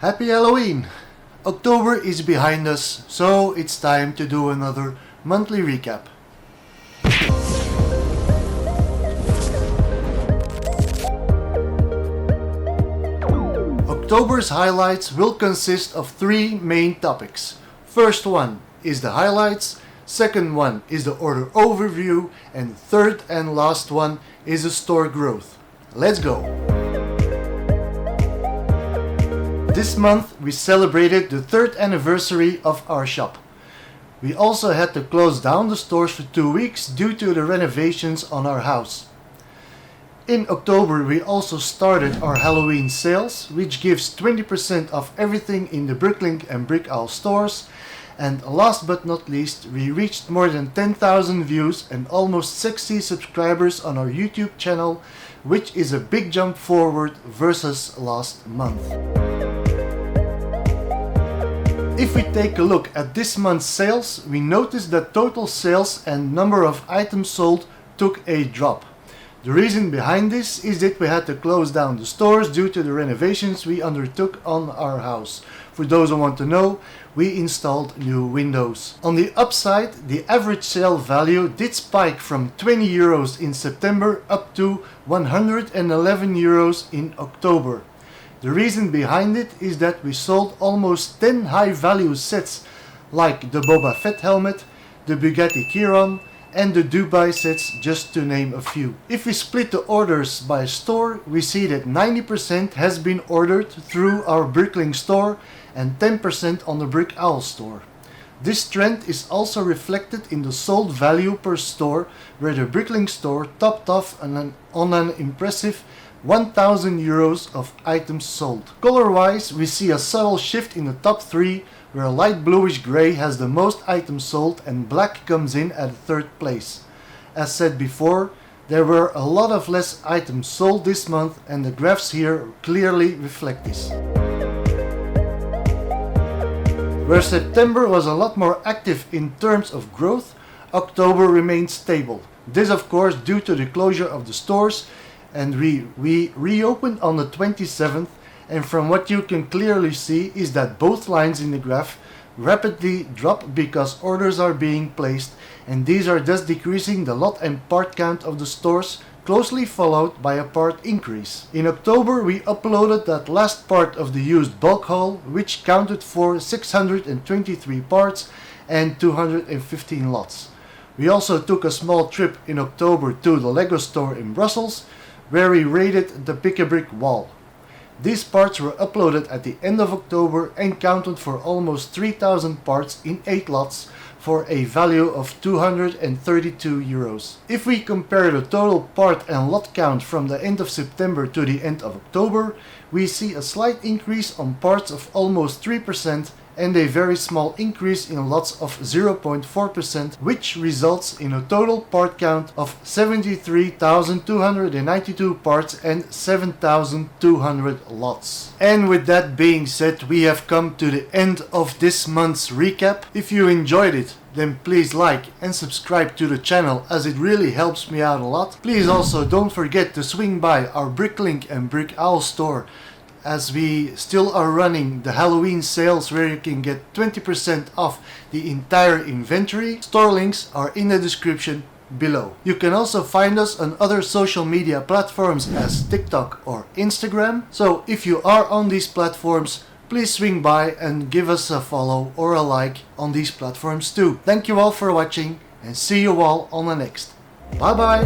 Happy Halloween! October is behind us, so it's time to do another monthly recap. October's highlights will consist of three main topics. First one is the highlights, second one is the order overview, and third and last one is the store growth. Let's go! This month we celebrated the third anniversary of our shop. We also had to close down the stores for 2 weeks due to the renovations on our house. In October we also started our Halloween sales, which gives 20% off everything in the Bricklink and Brickowl stores. And last but not least, we reached more than 10,000 views and almost 60 subscribers on our YouTube channel, which is a big jump forward versus last month. If we take a look at this month's sales, we notice that total sales and number of items sold took a drop. The reason behind this is that we had to close down the stores due to the renovations we undertook on our house. For those who want to know, we installed new windows. On the upside, the average sale value did spike from 20 euros in September up to 111 euros in October. The reason behind it is that we sold almost 10 high value sets like the Boba Fett helmet, the Bugatti Chiron and the Dubai sets, just to name a few. If we split the orders by store, we see that 90% has been ordered through our Bricklink store and 10% on the Brickowl store. This trend is also reflected in the sold value per store, where the Bricklink store topped off on an impressive 1,000 euros of items sold. Color-wise, we see a subtle shift in the top 3, where light bluish grey has the most items sold and black comes in at third place. As said before, there were a lot of less items sold this month and the graphs here clearly reflect this. Where September was a lot more active in terms of growth, October remained stable. This of course due to the closure of the stores, and we reopened on the 27th, and from what you can clearly see is that both lines in the graph rapidly drop because orders are being placed, and these are thus decreasing the lot and part count of the stores, closely followed by a part increase. In October we uploaded that last part of the used bulk haul, which counted for 623 parts and 215 lots. We also took a small trip in October to the Lego store in Brussels, where we raided the Pick-a-Brick wall. These parts were uploaded at the end of October and counted for almost 3,000 parts in 8 lots for a value of 232 euros. If we compare the total part and lot count from the end of September to the end of October, we see a slight increase on parts of almost 3% and a very small increase in lots of 0.4%, which results in a total part count of 73,292 parts and 7,200 lots. And with that being said, we have come to the end of this month's recap. If you enjoyed it, then please like and subscribe to the channel, as it really helps me out a lot. Please also don't forget to swing by our Bricklink and Brickowl store, as we still are running the Halloween sales where you can get 20% off the entire inventory. Store links are in the description below. You can also find us on other social media platforms as TikTok or Instagram. So if you are on these platforms, please swing by and give us a follow or a like on these platforms too. Thank you all for watching and see you all on the next. Bye bye!